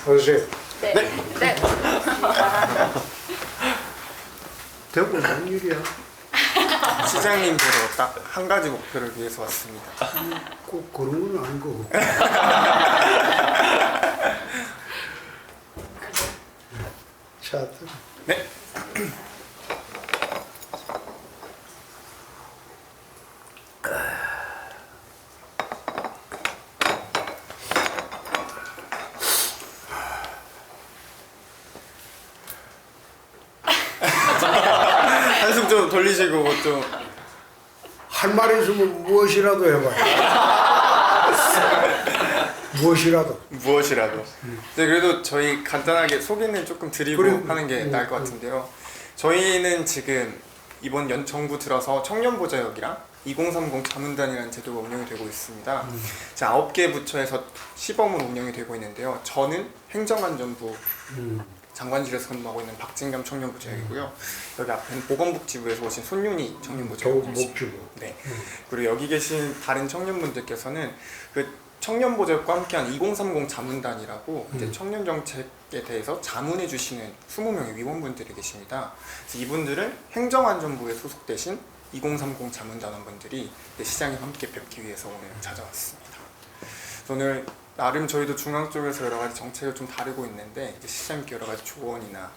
어서오세요. 네. 네. 네. 대구 무슨 일이야? 시장님 보러 딱 한 가지 목표를 위해서 왔습니다. 꼭 그런 건 아니고. 자, 네. 한숨 좀 돌리시고 좀. 할 말이 있으면 무엇이라도 해봐요. 무엇이라도. 무엇이라도. 네, 그래도 저희 간단하게 소개는 조금 드리고 그래. 하는 게 나을 것 같은데요. 저희는 지금 이번 정부 들어서 청년보좌역이랑 2030 자문단이라는 제도가 운영이 되고 있습니다. 자, 9개 부처에서 시범은 운영이 되고 있는데요. 저는 행정안전부 장관실에서 근무하고 있는 박진감 청년보좌역이고요. 여기 앞에는 보건복지부에서 오신 손윤희 청년보좌역이십니다. 목주부. 네. 그리고 여기 계신 다른 청년분들께서는 그 청년보좌역과 함께한 2030 자문단이라고 이제 청년 정책에 대해서 자문해 주시는 20명의 위원분들이 계십니다. 그래서 이분들은 행정안전부에 소속되신 2030 자문단원분들이 시장님 함께 뵙기 위해서 오늘 찾아왔습니다. 오늘 나름 저희도 중앙 쪽에서 여러 가지 정책을 좀 다루고 있는데 이제 시장님께 여러 가지 조언이나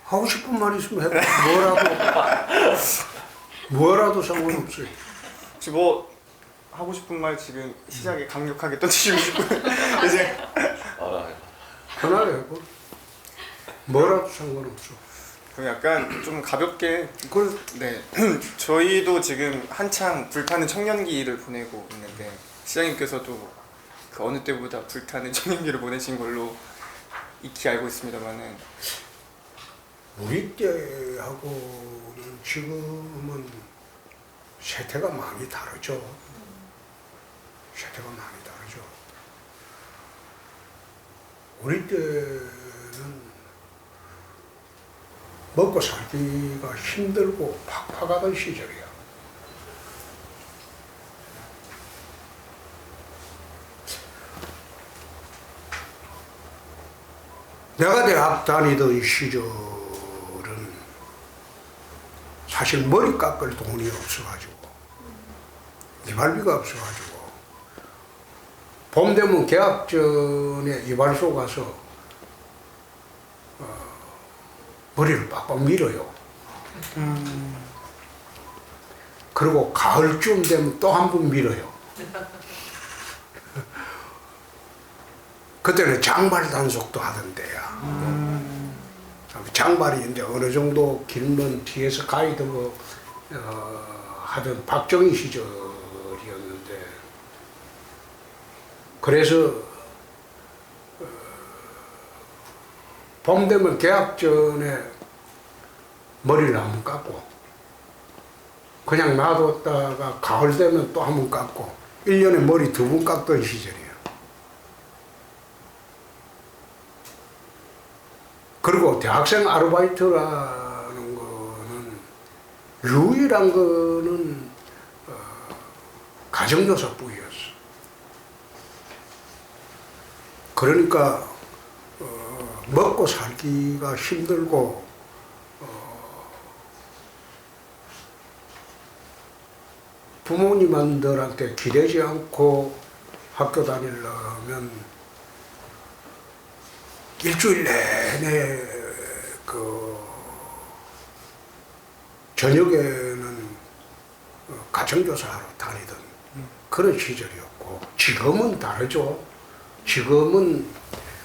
하고 싶은 말 있으면 해봐. 뭐라도 상관없어요. 혹시 뭐 하고 싶은 말 지금 시작에 강력하게 던지시고 싶은 이제 편하게 해봐. 뭐라도 상관없어. 그럼 약간 좀 가볍게 그걸 네 저희도 지금 한창 불타는 청년기를 보내고 있는데 시장님께서도 그 어느 때보다 불타는 청년기를 보내신 걸로 익히 알고 있습니다만은 우리 때하고는 지금은 세태가 많이 다르죠. 세태가 많이 다르죠. 우리 때는 먹고 살기가 힘들고 팍팍하던 시절이야. 내가 대학 다니던 시절은 사실 머리 깎을 돈이 없어가지고 이발비가 없어가지고 봄 되면 개학 전에 이발소 가서 머리를 빡빡 밀어요. 그리고 가을쯤 되면 또 한 번 밀어요. 그때는 장발 단속도 하던데요. 장발이 이제 어느 정도 길면 뒤에서 가이드 하던 박정희 시절이었는데, 그래서 봄 되면 개학 전에 머리를 한번 깎고 그냥 놔뒀다가 가을 되면 또 한 번 깎고 1년에 머리 2번 깎던 시절이에요. 그리고 대학생 아르바이트라는 거는 유일한 거는 가정교사뿐이었어. 그러니까 먹고 살기가 힘들고 부모님들한테 기대지 않고 학교 다니려면 일주일 내내 저녁에는 가정교사하러 다니던 그런 시절이었고, 지금은 다르죠. 지금은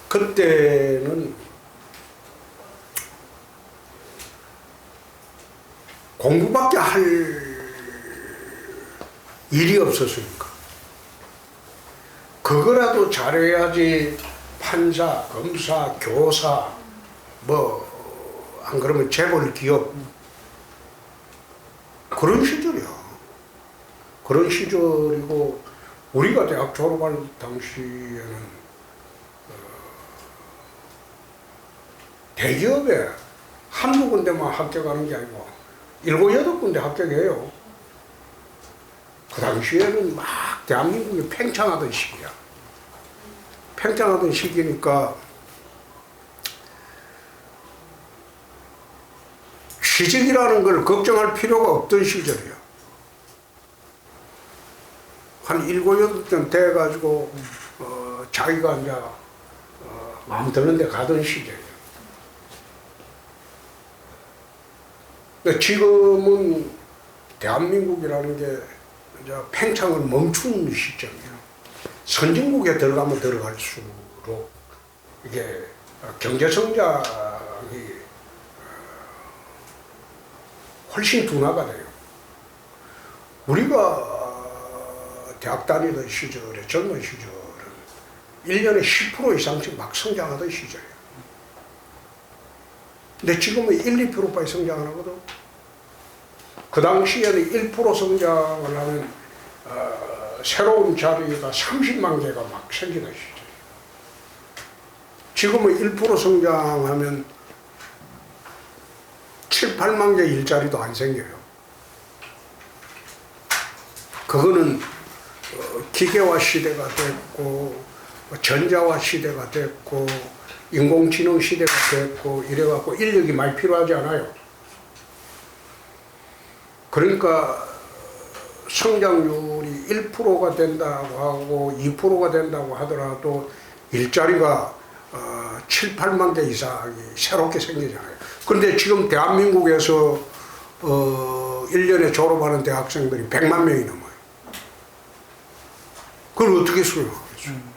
그때는 공부밖에 할 일이 없었으니까 그거라도 잘해야지 판사, 검사, 교사, 뭐 안 그러면 재벌 기업, 그런 시절이야. 그런 시절이고, 우리가 대학 졸업할 당시에는 대기업에 한두 군데만 합격하는 게 아니고 7, 8군데 합격해요. 그 당시에는 막 대한민국이 팽창하던 시기야. 팽창하던 시기니까 취직이라는 걸 걱정할 필요가 없던 시절이에요. 한 7, 8년 돼가지고 자기가 이제 마음 드는 데 가던 시절이에요. 근데 지금은 대한민국이라는 게 이제 팽창을 멈춘 시점이에요. 선진국에 들어가면 들어갈수록 이게 경제 성장이 훨씬 둔화가 돼요. 우리가 대학 다니던 시절에, 젊은 시절은 1년에 10% 이상씩 막 성장하던 시절이에요. 근데 지금은 1, 2%밖에 성장 안 하거든. 그 당시에는 1% 성장을 하면 새로운 자리가 30만 개가 막 생기던 시절이에요. 지금은 1% 성장하면 7, 8만 개 일자리도 안 생겨요. 그거는 기계화 시대가 됐고 전자화 시대가 됐고 인공지능 시대가 됐고 이래갖고 인력이 많이 필요하지 않아요. 그러니까 성장률이 1%가 된다고 하고 2%가 된다고 하더라도 일자리가 7, 8만 개 이상이 새롭게 생기잖아요. 그런데 지금 대한민국에서 1년에 졸업하는 대학생들이 100만 명이 넘어요. 그걸 어떻게 수용하겠어요?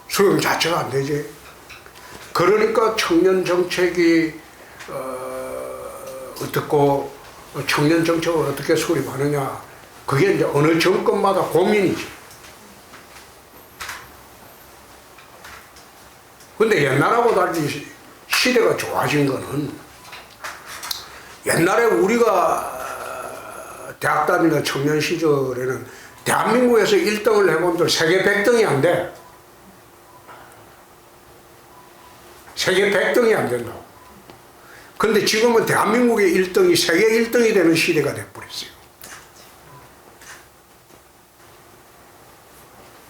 수용 자체가 안 되지. 그러니까 청년 정책이 어떻고 청년 정책을 어떻게 수립하느냐, 그게 이제 어느 정권마다 고민이지. 근데 옛날하고 달리 시대가 좋아진 거는, 옛날에 우리가 대학 다니는 청년 시절에는 대한민국에서 1등을 해본들 세계 100등이 안 돼. 세계 100등이 안 된다고. 근데 지금은 대한민국의 1등이 세계 1등이 되는 시대가 돼버렸어요.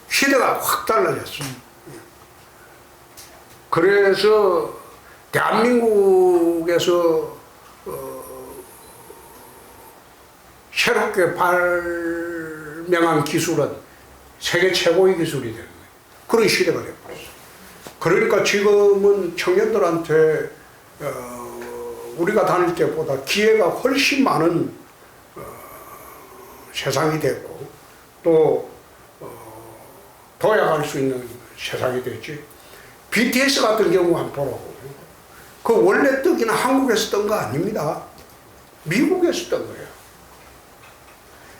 시대가 확 달라졌어. 그래서 대한민국에서 새롭게 발명한 기술은 세계 최고의 기술이 되는 거예요. 그런 시대가 돼버렸어요. 그러니까 지금은 청년들한테 우리가 다닐 때보다 기회가 훨씬 많은 세상이 됐고 또 도약할 수 있는 세상이 됐지. BTS 같은 경우 한번 보라고. 그 원래 뜨기는 한국에서 뜬 거 아닙니다. 미국에서 뜬 거예요.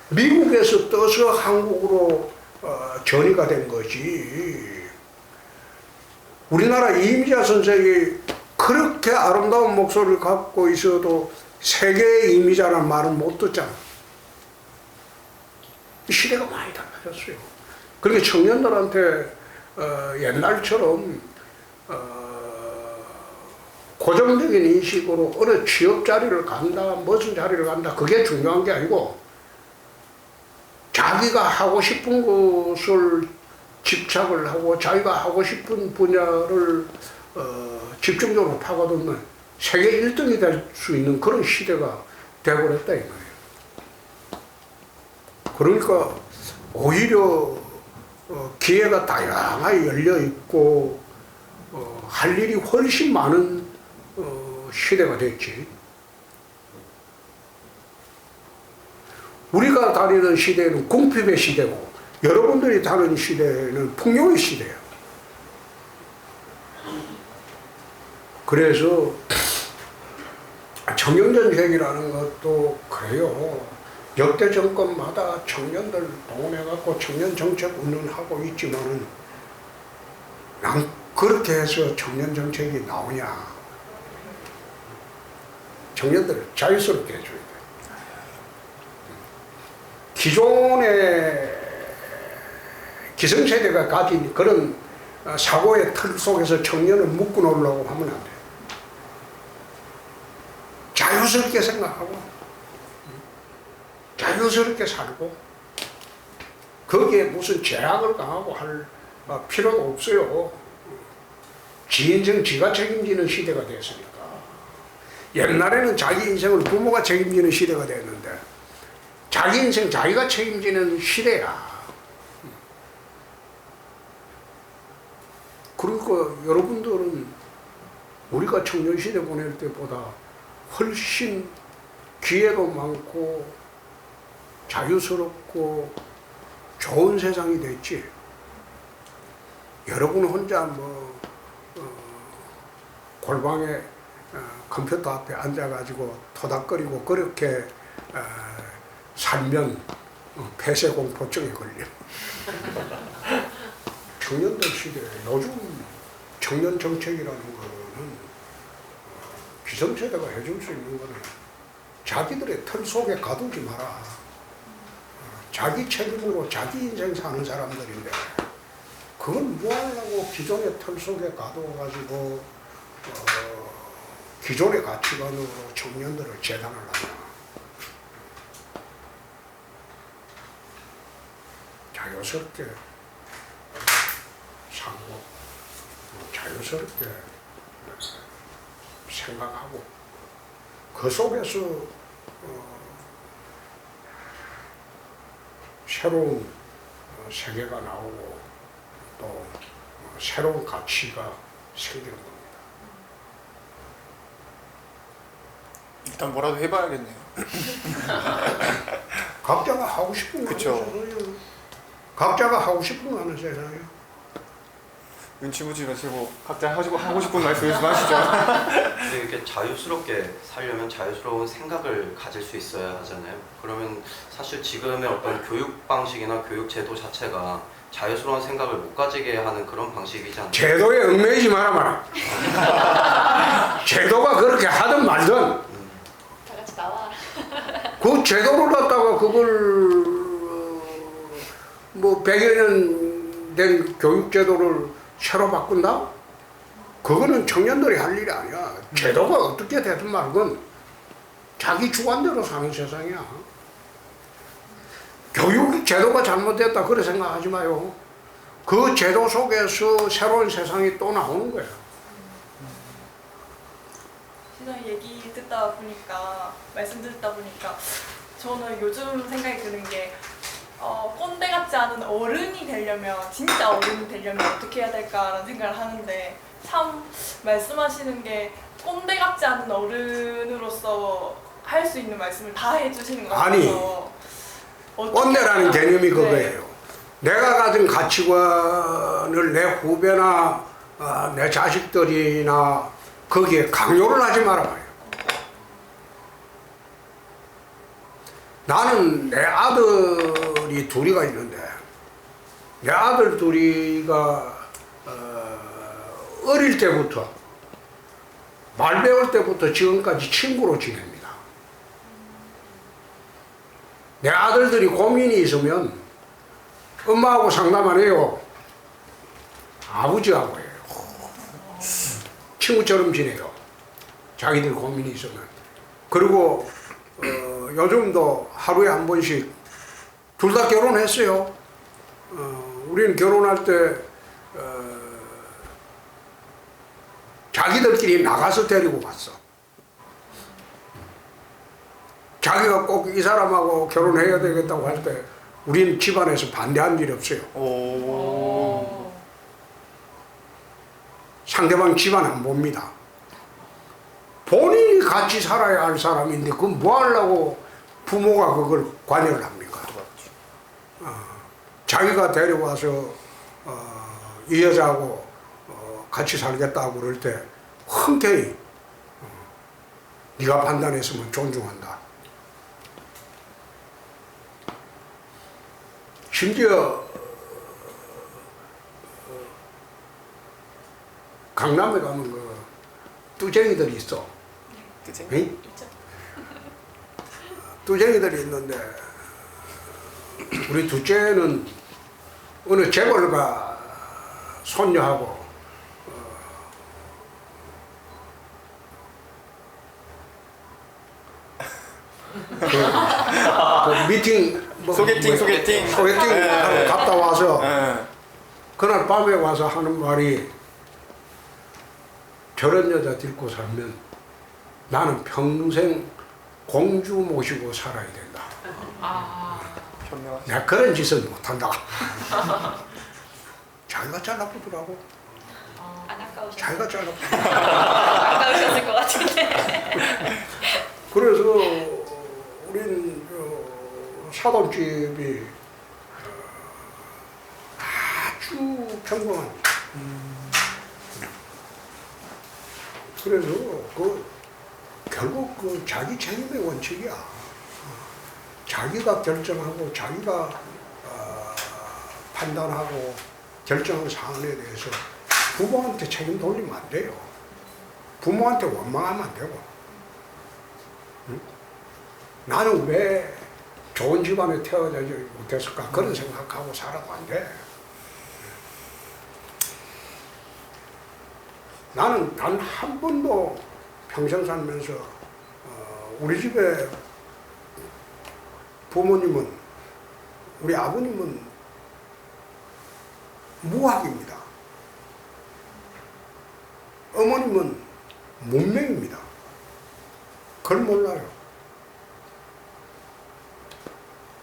미국에서 떠서 한국으로 전이가 된 거지. 우리나라 이미자 선생이 그렇게 아름다운 목소리를 갖고 있어도 세계의 이미자라는 말은 못 듣잖아. 시대가 많이 달라졌어요. 그러니까 청년들한테 옛날처럼 고정적인 인식으로 어느 취업 자리를 간다, 무슨 자리를 간다, 그게 중요한 게 아니고 자기가 하고 싶은 것을 집착을 하고 자기가 하고 싶은 분야를 집중적으로 파고들면 세계 1등이 될 수 있는 그런 시대가 되어버렸다 이 말이에요. 그러니까 오히려 기회가 다양하게 열려 있고 할 일이 훨씬 많은 시대가 됐지. 우리가 다니는 시대는 궁핍의 시대고 여러분들이 다니는 시대는 풍요의 시대예요. 그래서 청년정책이라는 것도 그래요. 역대 정권마다 청년들 동원해갖고 청년정책 운운하고 있지만은 난 그렇게 해서 청년정책이 나오냐. 청년들을 자유스럽게 해줘야 돼. 기존의 기성세대가 가진 그런 사고의 틀 속에서 청년을 묶어 놓으려고 하면 안 돼. 자유스럽게 생각하고 자유스럽게 살고 거기에 무슨 제약을 강하고 할 필요도 없어요. 지 인생 지가 책임지는 시대가 됐으니까. 옛날에는 자기 인생을 부모가 책임지는 시대가 됐는데 자기 인생 자기가 책임지는 시대야. 그러니까 여러분들은 우리가 청년시대 보낼 때보다 훨씬 기회도 많고 자유스럽고 좋은 세상이 됐지. 여러분 혼자 골방에 컴퓨터 앞에 앉아가지고 토닥거리고 그렇게 살면 폐쇄공포증에 걸려. 청년들 시대에 요즘 청년 정책이라는 거는 기성세대가 해줄 수 있는 거는 자기들의 틀 속에 가두지 마라. 자기 책임으로 자기 인생 사는 사람들인데 그건 뭐 하려고 기존의 틀 속에 가둬가지고 기존의 가치관으로 청년들을 재단을 하냐. 자유스럽게 살고 자유스럽게 생각하고 그 속에서 새로운 세계가 나오고 또 새로운 가치가 생기는 겁니다. 일단 뭐라도 해봐야겠네요. 각자가 하고 싶은 거 하는 그쵸. 세상이에요. 각자가 하고 싶은 거 하는 세상이에요. 눈치 보지 마시고 각자 하고 싶은 말씀 하시죠. 근데 이렇게 자유스럽게 살려면 자유스러운 생각을 가질 수 있어야 하잖아요. 그러면 사실 지금의 어떤 교육 방식이나 교육 제도 자체가 자유스러운 생각을 못 가지게 하는 그런 방식이잖아요. 제도에 얽매이지 마라. 제도가 그렇게 하든 말든 다 같이 나와. 그 제도를 갖다가 그걸 뭐 100여 년 된 교육 제도를 새로 바꾼다? 그거는 청년들이 할 일이 아니야. 제도가 어떻게 되든 말건 자기 주관대로 사는 세상이야. 교육 제도가 잘못됐다 그래 생각하지 마요. 그 제도 속에서 새로운 세상이 또 나오는 거야. 시장님 얘기 듣다 보니까 말씀 듣다 보니까 저는 요즘 생각이 드는 게 꼰대 같지 않은 어른이 되려면 진짜 어른이 되려면 어떻게 해야 될까라는 생각을 하는데 참 말씀하시는 게 꼰대 같지 않은 어른으로서 할 수 있는 말씀을 다 해주시는 것 아니, 같아서 꼰대라는 개념이 네. 그거예요. 내가 가진 가치관을 내 후배나 내 자식들이나 거기에 강요를 하지 말아봐요. 나는 내 아들이 둘이가 있는데 내 아들 둘이가 어릴 때부터 말 배울 때부터 지금까지 친구로 지냅니다. 내 아들들이 고민이 있으면 엄마하고 상담 안 해요. 아버지하고 해요. 친구처럼 지내요. 자기들 고민이 있으면. 그리고 요즘도 하루에 한 번씩 둘 다 결혼했어요. 우리는 결혼할 때 자기들끼리 나가서 데리고 갔어. 자기가 꼭 이 사람하고 결혼해야 되겠다고 할 때 우리는 집안에서 반대한 일이 없어요. 오. 상대방 집안 안 봅니다. 본인이 같이 살아야 할 사람인데 그건 뭐 하려고 부모가 그걸 관여를 합니까? 자기가 데려와서 이 여자하고 같이 살겠다고 그럴 때 흔쾌히 네가 판단했으면 존중한다. 심지어 강남에 가면 그 뚜쟁이들이 있어. 그치? 응? 뚜쟁이들이 있는데 우리 둘째는 어느 재벌가 손녀하고 그 미팅 소개팅. 소개팅 네. 하러 갔다 와서 예. 그날 밤에 와서 하는 말이 저런 여자 데리고 살면 나는 평생 공주 모시고 살아야 된다. 현명하시. 내가 그런 짓은 못한다. 자기가 잘라보더라고. 안 아까우셨어요? 자기가 잘라보. 아까우셨을 것 같은데. 그래서 우린 사돈집이 아주 평범한. 그래서 결국 자기 책임의 원칙이야. 자기가 결정하고 자기가 판단하고 결정한 사안에 대해서 부모한테 책임 돌리면 안 돼요. 부모한테 원망하면 안 되고. 응? 나는 왜 좋은 집안에 태어나지 못했을까 그런 생각하고 살아도 안 돼. 나는 단 한 번도 평생 살면서 우리 집에 부모님은 우리 아버님은 무학입니다. 어머님은 문맹입니다. 그걸 몰라요.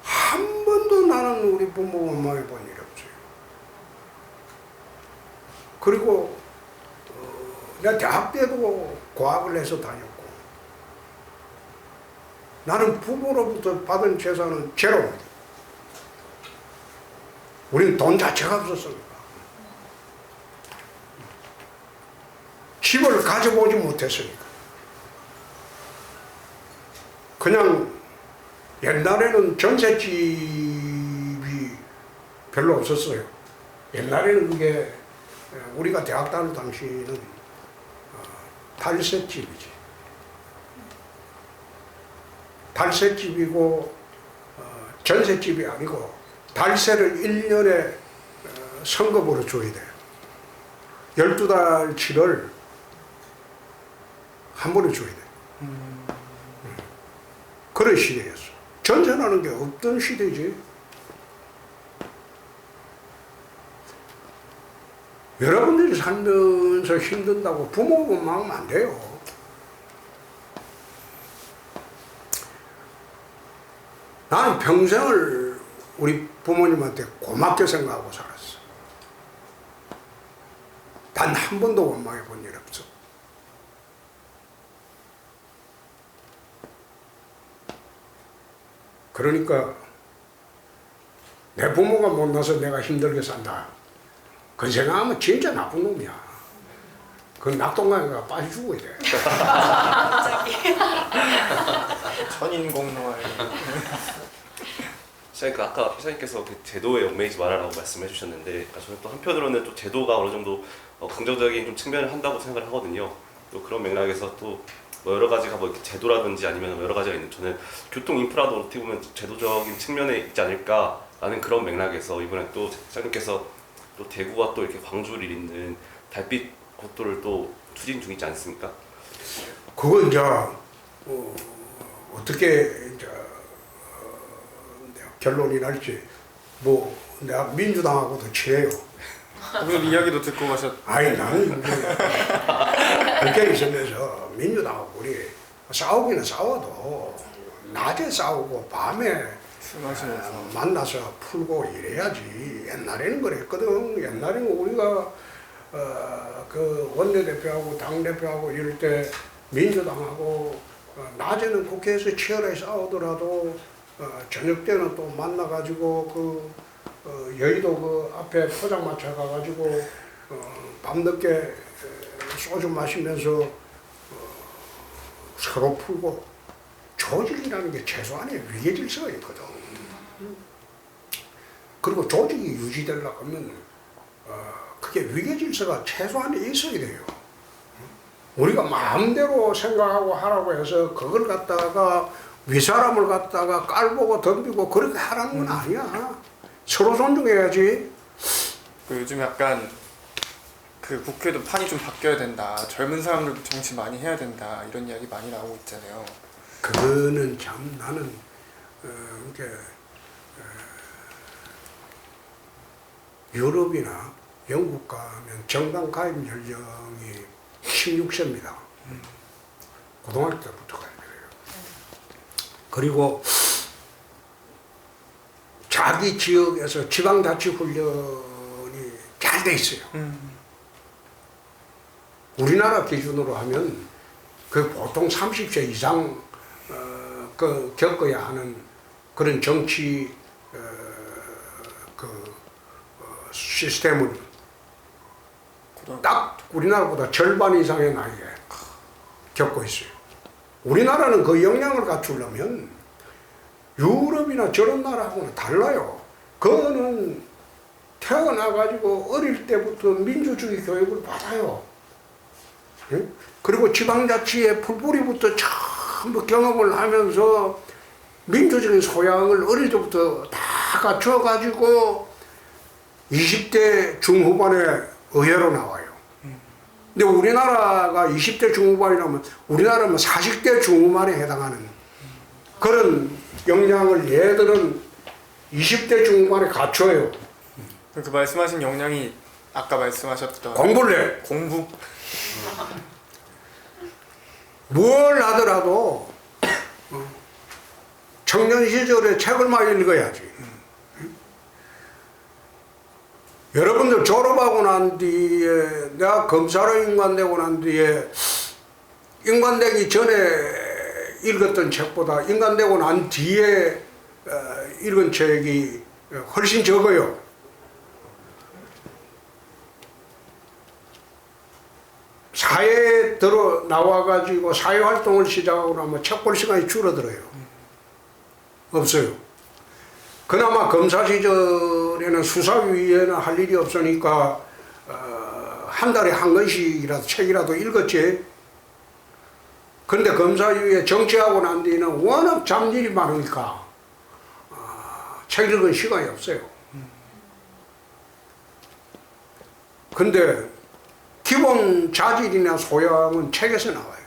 한 번도 나는 우리 부모 원망해 본 일이 없어요. 그리고 내가 대학 때도 고학을 해서 다녔고 나는 부모로부터 받은 재산은 제로입니다. 우리는 돈 자체가 없었습니다. 집을 가져보지 못했으니까. 그냥 옛날에는 전셋집이 별로 없었어요. 옛날에는 그게 우리가 대학 다닐 당시는 달셋집이지. 달셋집이고 전셋집이 아니고 달세를 1년에 성급으로 줘야 돼요. 12달치를 한 번에 줘야 돼요. 그런 시대였어. 전세라는 게 없던 시대지. 여러분들이 살면서 힘든다고 부모 원망하면 안 돼요. 나는 평생을 우리 부모님한테 고맙게 생각하고 살았어. 단 한 번도 원망해 본 일 없어. 그러니까 내 부모가 못나서 내가 힘들게 산다. 그 생각하면 진짜 나쁜 놈이야. 그 낙동강에가 빠져 죽어야 돼. 천인공노할. 시장님, 아까 시장님께서 그 제도에 얽매이지 말아라고 말씀해 주셨는데 저는 또 한편으로는 또 제도가 어느 정도 긍정적인 좀 측면을 한다고 생각을 하거든요. 또 그런 맥락에서 또 뭐 여러 가지가 뭐 이렇게 제도라든지 아니면 여러 가지가 있는, 저는 교통 인프라도 어떻게 보면 제도적인 측면에 있지 않을까라는 그런 맥락에서 이번에 또 시장님께서 또 대구와 또 이렇게 광주를 잇는 달빛 고도를 또 추진 중이지 않습니까? 그건 이제 어떻게 이제 내가 결론이 날지 뭐 내가 민주당하고도 친해요. 오늘 이야기도 듣고 가셨. 아니 나는 그렇게 있으면서 민주당하고 우리 싸우기는 싸워도 낮에 싸우고 밤에 술 마시면서. 만나서 풀고 이래야지. 옛날에는 그랬거든. 옛날에는 우리가 그 원내대표하고 당대표하고 이럴 때 민주당하고 낮에는 국회에서 치열하게 싸우더라도 저녁 때는 또 만나가지고 여의도 그 앞에 포장마차 가가지고 밤늦게 소주 마시면서 서로 풀고, 조직이라는 게 최소한의 위계 질서가 있거든. 그리고 조직이 유지되려고 하면 그게 위계 질서가 최소한에 있어야 돼요. 우리가 마음대로 생각하고 하라고 해서 그걸 갖다가 윗사람을 갖다가 깔보고 덤비고 그렇게 하라는 건 아니야. 서로 존중해야지. 그 요즘 약간 그 국회도 판이 좀 바뀌어야 된다. 젊은 사람들도 정치 많이 해야 된다. 이런 이야기 많이 나오고 있잖아요. 그거는 참 나는 이렇게 유럽이나 영국 가면 정당 가입 연령이 16세입니다. 고등학교 때부터 가입해요. 그리고 자기 지역에서 지방자치훈련이 잘 돼 있어요. 우리나라 기준으로 하면 그 보통 30세 이상 겪어야 하는 그런 정치 시스템은 딱 우리나라보다 절반 이상의 나이에 겪고 있어요. 우리나라는 그 역량을 갖추려면 유럽이나 저런 나라하고는 달라요. 그거는 태어나가지고 어릴 때부터 민주주의 교육을 받아요. 예? 그리고 지방자치의 풀뿌리부터 전부 경험을 하면서 민주적인 소양을 어릴 때부터 다 갖춰가지고 20대 중후반에 의회로 나와요. 근데 우리나라가 20대 중후반이라면 우리나라는 40대 중후반에 해당하는 그런 역량을 얘들은 20대 중후반에 갖춰요. 그 말씀하신 역량이 아까 말씀하셨던 공부를 해. 공부. 뭘 하더라도 청년 시절에 책을 많이 읽어야지. 여러분들 졸업하고 난 뒤에 내가 검사로 인관되고 난 뒤에 인관되기 전에 읽었던 책보다 인관되고 난 뒤에 읽은 책이 훨씬 적어요. 사회에 들어 나와가지고 사회활동을 시작하고 나면 책 볼 시간이 줄어들어요. 없어요. 그나마 검사 시절에는 수사위에는 할 일이 없으니까 한 달에 한 권씩이라도 책이라도 읽었지. 그런데 검사위에 정치하고 난 뒤에는 워낙 잡일이 많으니까 책 읽은 시간이 없어요. 근데 기본 자질이나 소양은 책에서 나와요.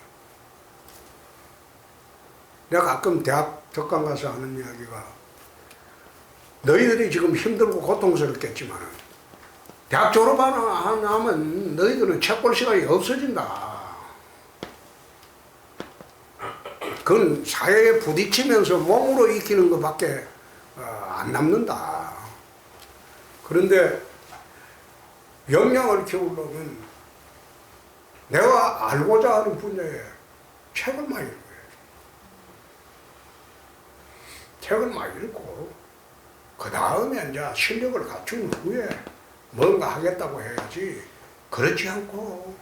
내가 가끔 대학 특강 가서 하는 이야기가 너희들이 지금 힘들고 고통스럽겠지만 대학 졸업하면 너희들은 책 볼 시간이 없어진다. 그건 사회에 부딪히면서 몸으로 익히는 것밖에 안 남는다. 그런데 역량을 키우려면 내가 알고자 하는 분야에 책을 많이 읽어야지. 책을 많이 읽고 그 다음에 이제 실력을 갖춘 후에 뭔가 하겠다고 해야지. 그렇지 않고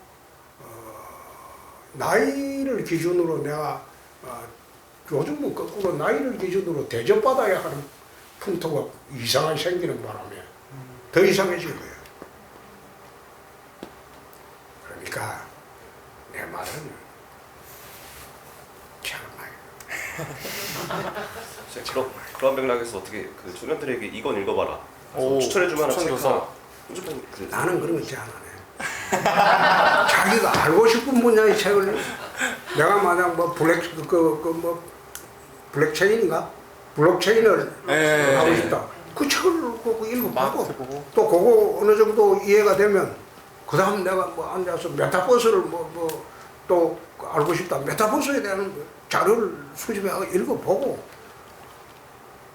나이를 기준으로 내가 요즘은 거꾸로 나이를 기준으로 대접받아야 하는 풍토가 이상하게 생기는 바람에 더 이상해진 거예요. 그러니까 내 말은 책을 많이 그런 맥락에서 어떻게 그 청년들에게 이건 읽어봐라. 오, 추천해줄 만한 추천도서. 나는 그런 거 제안 안 해. 자기가 알고 싶은 분야의 책을 내가 만약 뭐 블랙체인인가? 블록체인을 네. 하고 싶다. 그 책을 꼭 읽어보고 해보고. 또 그거 어느 정도 이해가 되면 그 다음 내가 뭐 앉아서 메타버스를 또 알고 싶다. 메타버스에 대한 자료를 수집해서 읽어보고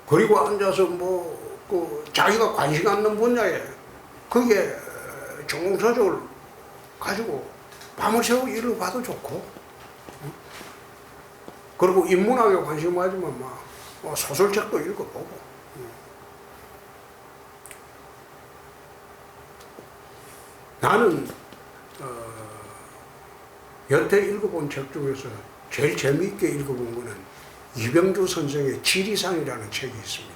그리고 앉아서 그 자기가 관심 갖는 분야에 거기에 전공서적을 가지고 밤을 새고 일을 봐도 좋고 그리고 인문학에 관심 가지면 뭐 소설책도 읽어보고 나는 여태 읽어본 책 중에서 제일 재미있게 읽어본 거는 이병주 선생의 지리산이라는 책이 있습니다.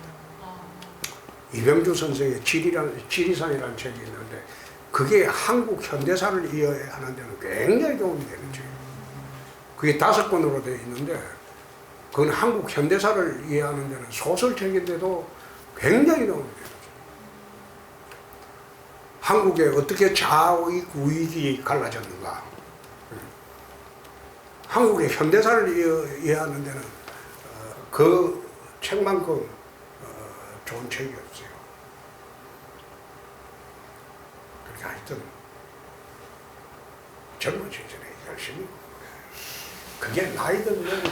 이병주 선생의 지리산이라는 책이 있는데 그게 한국 현대사를 이해하는 데는 굉장히 도움이 되는 책이에요. 그게 5권으로 되어 있는데 그건 한국 현대사를 이해하는 데는 소설책인데도 굉장히 도움이 돼요. 한국에 어떻게 좌익, 우익이 갈라졌는가. 한국의 현대사를 이해하는 데는 그 책만큼 좋은 책이 없어요. 그렇게 하여튼 젊은 시절에 열심히 그게 나이 들면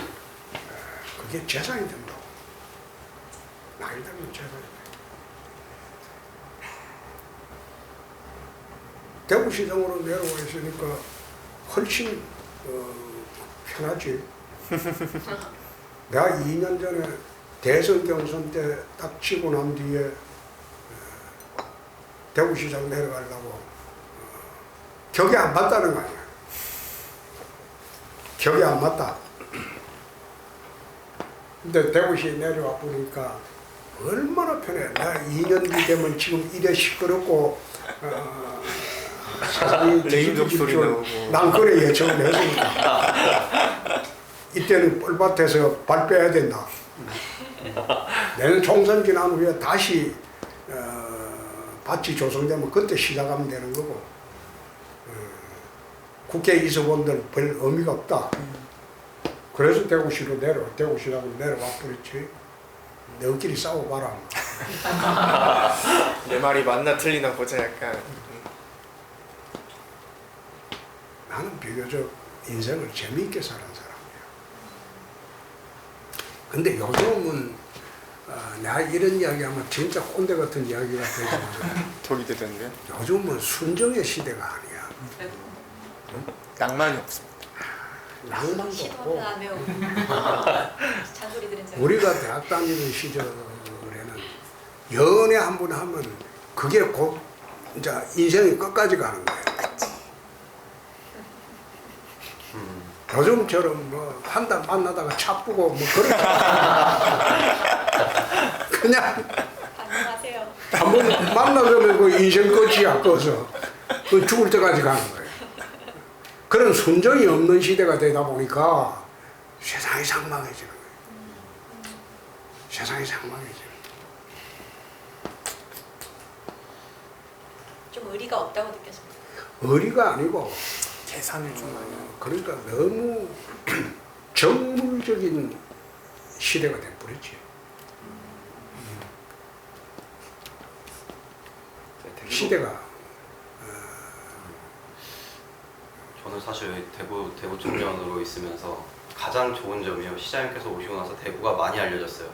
그게 재산이 된다고. 나이 들면 재산이 돼. 대구시장으로 내려와 있으니까 훨씬 편하지. 내가 2년 전에 대선 경선 때 딱 치고 난 뒤에 대구시장 내려가려고 격이 안 맞다는 거 아니야. 격이 안 맞다. 근데 대구시에 내려와 보니까 얼마나 편해. 나 2년 뒤 되면 지금 이래 시끄럽고 세상이 레인족 소리 나오고. 난 그래 예측을 했으니까. 이때는 뻘밭에서 발 빼야 된다. 내년 총선 지난 후에 다시 밭이 조성되면 그때 시작하면 되는 거고 국회 의석원들 별 의미가 없다. 그래서 대구시로 대구시장으로 내려와 버렸지. 너희끼리 싸워봐라. 내 말이 맞나 틀리나 보자 약간. 나는 비교적 인생을 재미있게 사는 사람이야. 근데 요즘은 내가 이런 이야기하면 진짜 꼰대 같은 이야기가 되지만 독이 되던데. 요즘은 순정의 시대가 아니야. 낭만이 없습니다. 낭만도 시도하면 없고 안 배우고 잔소리 들은 적 우리가 대학 다니는 시절에는 연애 한 번 하면 그게 곧 이제 인생의 끝까지 가는 거야. 요즘처럼 뭐 한 달 만나다가 차쁘고 뭐 그런 그냥 안녕하세요. 한 번 만나면 그 인생 끝이야. 꺼서 그 죽을 때까지 가는 거예요. 그런 순정이 없는 시대가 되다 보니까 세상이 상망해지는 거예요. 세상이 상망해지는 거예요. 좀 의리가 없다고 느꼈습니다. 의리가 아니고 계산을 좀 많이 하고. 그러니까 너무 정물적인 시대가 돼버렸지. 시대가 저는 사실 대구 청년으로 있으면서 가장 좋은 점이요. 시장님께서 오시고 나서 대구가 많이 알려졌어요.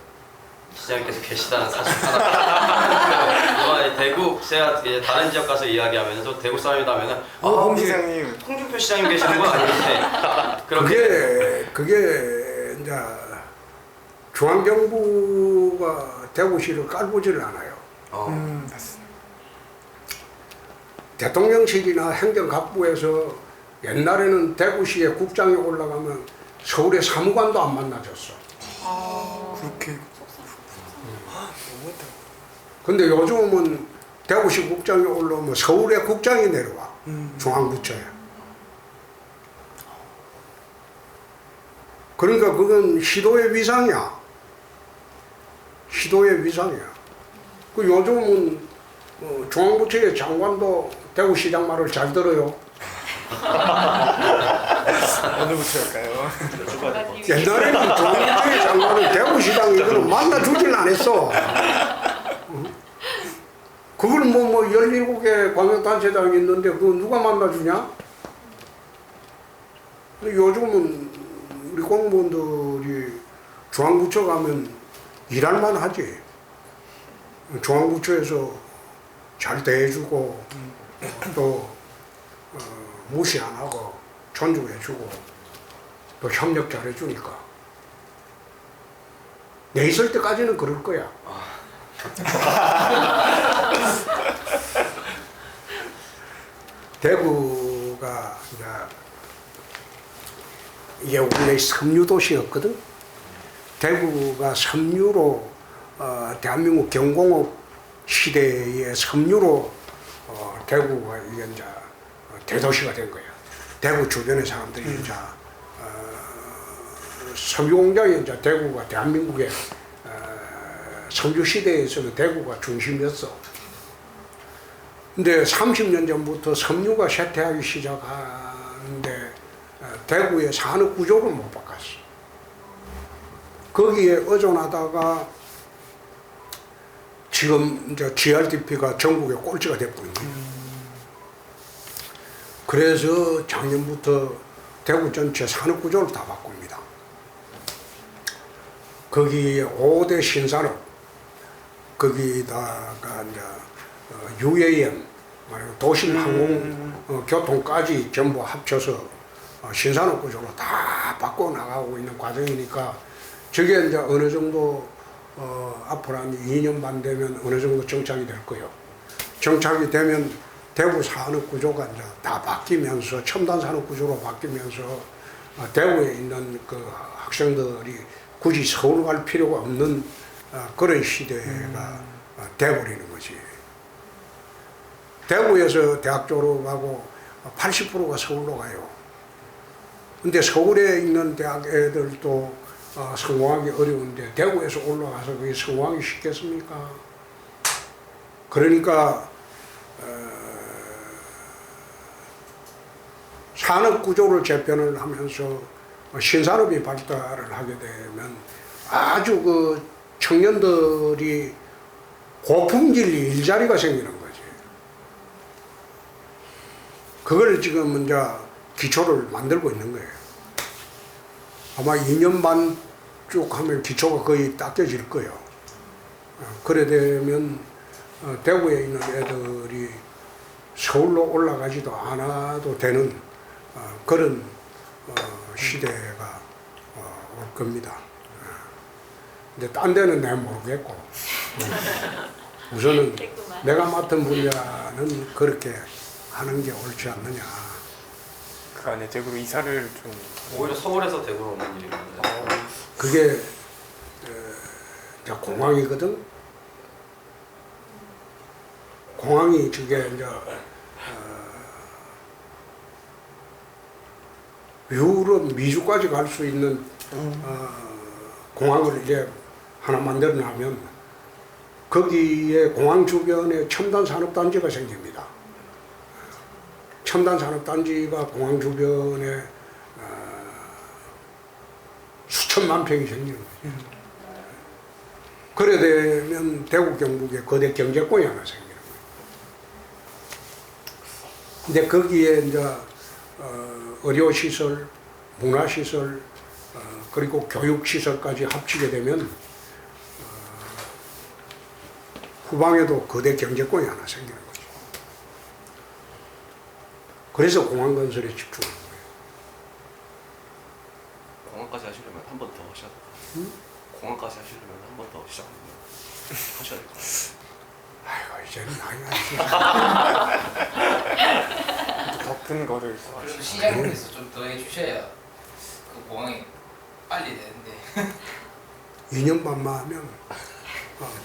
시장님께서 계시다는 사실 하나. 대구 제가 이제 다른 지역 가서 이야기하면서 대구 사람이다 하면은 홍 우리 시장님. 홍준표 시장님 계시는 건 아닌데 그게 이제 중앙정부가 대구시를 깔보지를 않아요. 맞습니다. 대통령실이나 행정각부에서 옛날에는 대구시에 국장이 올라가면 서울의 사무관도 안 만나줬어. 그렇게. 근데 요즘은 대구시 국장이 올라오면 서울의 국장이 내려와. 중앙부처에. 그러니까 그건 시도의 위상이야. 시도의 위상이야. 그 요즘은 중앙부처의 장관도 대구시장 말을 잘 들어요. 어느 부처일까요? 옛날에는 중앙부처의 장관은 대구시장 이거는 만나주질 않았어. 그걸 뭐 17개 광역단체장이 있는데 그거 누가 만나주냐? 근데 요즘은 우리 공무원들이 중앙부처 가면 일할만 하지. 중앙부처에서 잘 대해주고 또 무시 안 하고 존중해주고 또 협력 잘해주니까 내 있을 때까지는 그럴 거야. 대구가 이게 원래 섬유도시였거든. 대구가 섬유로 대한민국 경공업 시대의 섬유로 대구가 이게 이제 대도시가 된 거야. 대구 주변의 사람들이 이제 섬유공장이 이제 대구가 대한민국의 석유 시대에서는 대구가 중심이었어. 근데 30년 전부터 섬유가 쇠퇴하기 시작하는데 대구의 산업 구조를 못 바꿨어. 거기에 의존하다가 지금 이제 GRDP가 전국의 꼴찌가 돼버린 거예요. 그래서 작년부터 대구 전체 산업 구조를 다 바꿉니다. 거기 5대 신산업, 거기다가 이제 UAM, 도심 항공 교통까지 전부 합쳐서 신산업 구조로 다 바꿔 나가고 있는 과정이니까 저게 이제 어느 정도 앞으로 한 2년 반 되면 어느 정도 정착이 될 거예요. 정착이 되면 대구 산업 구조가 이제 다 바뀌면서 첨단 산업 구조로 바뀌면서 대구에 있는 그 학생들이 굳이 서울 갈 필요가 없는 그런 시대가 돼버리는 거지. 대구에서 대학 졸업하고 80%가 서울로 가요. 근데 서울에 있는 대학 애들도 성공하기 어려운데 대구에서 올라가서 그게 성공하기 쉽겠습니까? 그러니까 산업 구조를 재편을 하면서 신산업이 발달을 하게 되면 아주 그 청년들이 고품질 일자리가 생기는 거지. 그걸 지금 이제 기초를 만들고 있는 거예요. 아마 2년 반 쭉 하면 기초가 거의 닦여질 거예요. 그래 되면 대구에 있는 애들이 서울로 올라가지도 않아도 되는 그런 시대가 올 겁니다. 근데 딴 데는 내가 모르겠고 우선은 됐구만. 내가 맡은 분야는 그렇게 하는 게 옳지 않느냐. 그 안에 대구로 이사를 좀 오히려 서울에서 대구로 오는 일이 많아요. 그게 이제 공항이거든. 공항이 저게 이제 유럽, 미주까지 갈 수 있는 공항을 이제 하나 만들어내면 거기에 공항 주변에 첨단 산업단지가 생깁니다. 첨단 산업단지가 공항 주변에 수천만 평이 생기는 거죠. 그래 되면 대구 경북에 거대 경제권이 하나 생기는 거예요. 근데 거기에 이제 의료시설, 문화시설, 그리고 교육시설까지 합치게 되면 후방에도 거대 경제권이 하나 생기는 거죠. 그래서 공항 건설에 집중하는 거예요. 공항까지 하시려면 한 번 더 하셔야 돼요. 공항까지 하시려면 한 번 더 시작 하셔야 될 것 같아요. 아이고 이제는 나이가 있어서 더 큰 거를 그래도 시장님께서 좀 더 해주셔야 그 공항이 빨리 되는데 2년 반만 하면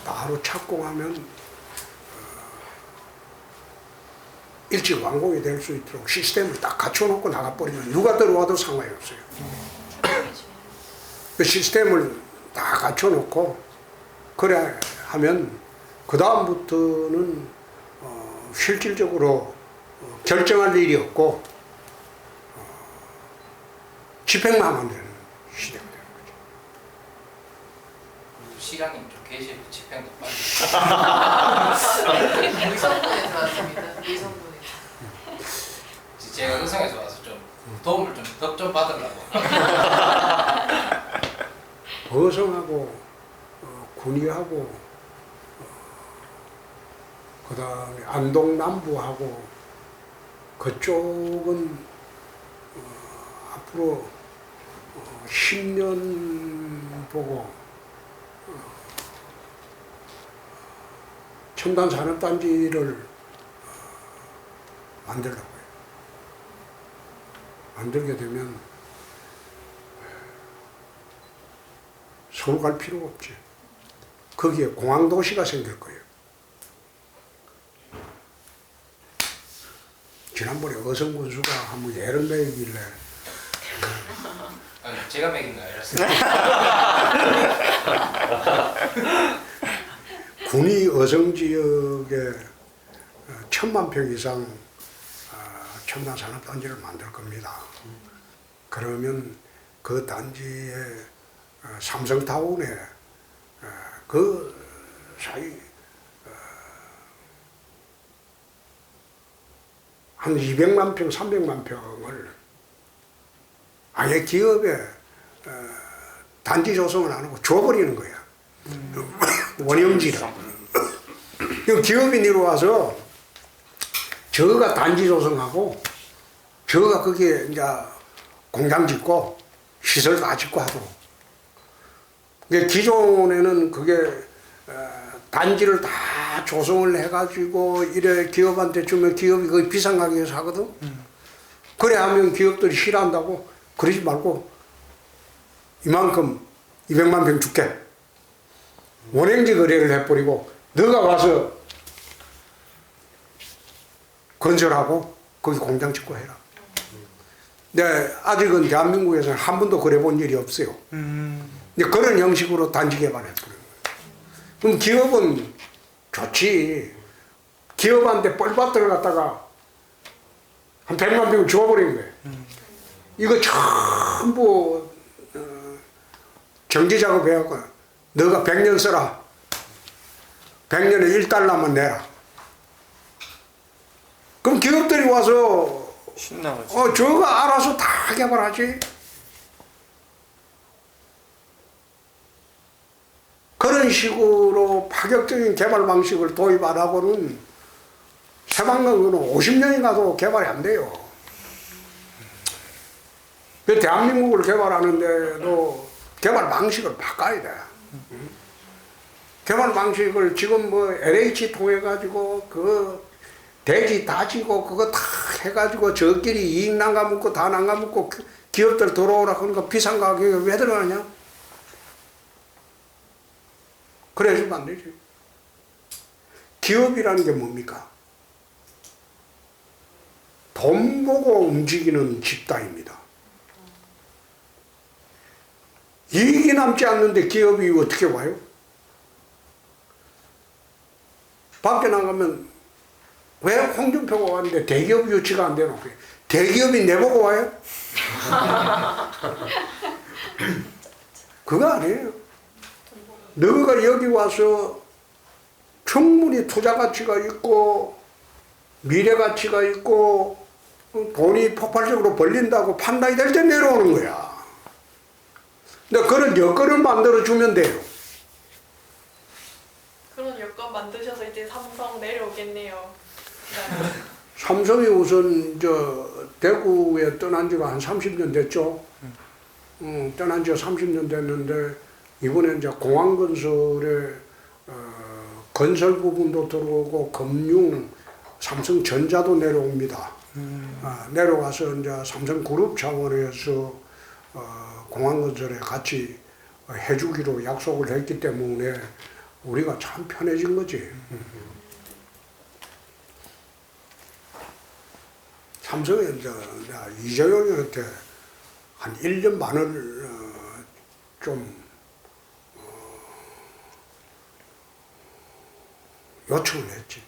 바로 착공하면 일찍 완공이 될 수 있도록 시스템을 딱 갖춰놓고 나가버리면 누가 들어와도 상관이 없어요. 그 시스템을 다 갖춰놓고 그래 하면 그 다음부터는 실질적으로 결정할 일이 없고 집행만 하면 되는 시대가 되는 거죠. 시장님 좀 계실 집행도 빨리 의성군에서 왔습니다. 의성군에서. 제가 의성에서 와서 좀 도움을 좀 덕 좀 받으려고 어성하고 군위하고 그 다음에 안동 남부하고 그쪽은 앞으로 10년 보고 첨단 산업단지를 만들려고 해요. 만들게 되면 서울 갈 필요가 없지. 거기에 공항도시가 생길 거예요. 지난번에 어성군수가 한번 예를 매길래 아니, 제가 먹인 거 아니라서 군위 어성 지역에 1000만 평 이상 첨단 산업단지를 만들 겁니다. 그러면 그 단지에 삼성타운에 그 사이 한 200만 평, 300만 평을 아예 기업에 단지 조성을 안 하고 줘버리는 거야. 원형지를. 기업이 내려와서 저가 단지 조성하고 저가 거기에 이제 공장 짓고 시설 다 짓고 하도록. 기존에는 그게 단지를 다 조성을 해가지고 이래 기업한테 주면 기업이 거의 비싼 가격에 사거든. 그래 하면 기업들이 싫어한다고. 그러지 말고 이만큼 200만 평 줄게. 원행지 거래를 해버리고 너가 와서 건설하고 거기 공장 짓고 해라. 근데 아직은 대한민국에서는 한 번도 그래 본 일이 없어요. 근데 그런 형식으로 단지 개발해버리는 거예요. 그럼 기업은 좋지. 기업한테 뻘밭을 갖다가 한 100만 평 주워버리는 거예요. 이거 전부 경제작업 해갖고 너가 100년 써라. 100년에 1달러만 내라. 그럼 기업들이 와서 신나가지고. 저가 알아서 다 개발하지. 그런 식으로 파격적인 개발 방식을 도입 안 하고는 새방강은 50년이 가도 개발이 안 돼요. 그 대한민국을 개발하는데도 개발 방식을 바꿔야 돼. 개발 방식을 지금 뭐 LH 통해 가지고 그 대지 다지고 그거 다 해가지고 저끼리 이익 난가먹고 다 난가먹고 기업들 들어오라 그러니까 비싼 가격에 왜 들어가냐? 그래서는 안 되지. 기업이라는 게 뭡니까? 돈 보고 움직이는 집단입니다. 이익이 남지 않는데 기업이 어떻게 와요? 밖에 나가면 왜 홍준표가 왔는데 대기업 유치가 안 되노? 대기업이 내보고 와요? 그거 아니에요. 너가 여기 와서 충분히 투자 가치가 있고 미래 가치가 있고 돈이 폭발적으로 벌린다고 판단이 될 때 내려오는 거야. 근데 그런 여건을 만들어주면 돼요. 그런 여건 만드셔서 이제 삼성 내려오겠네요. 삼성이 우선 대구에 떠난 지가 한 30년 됐죠. 떠난 지가 30년 됐는데 이번에 이제 공항건설에 건설 부분도 들어오고 금융, 삼성전자도 내려옵니다. 내려와서 이제 삼성그룹 차원에서 공항건설에 같이 해주기로 약속을 했기 때문에 우리가 참 편해진 거지. 삼성에 이제 이재용한테 한 1년 반을 좀 요청을 했지.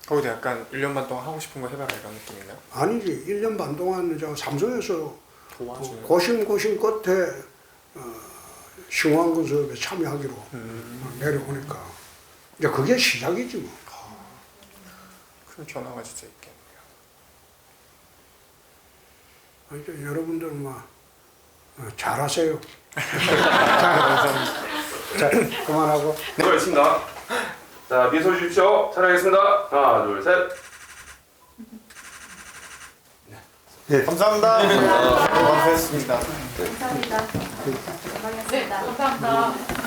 거기도 약간 1년 반 동안 하고 싶은 거 해봐라 이런 느낌인가요? 아니지. 1년 반 동안 저 삼성에서 도와주는. 고심 끝에 신호항공사업에 참여하기로 내려오니까 이제 그게 시작이지 뭐. 큰 변화가 진짜 있겠네요. 하여튼 여러분들 잘하세요. 자, 그만하고. 네, 알겠습니다. 자, 미소 주십시오. 촬영하겠습니다. 하나, 둘, 셋. 네, 감사합니다. 감사합니다. 감사합니다. 네, 감사합니다.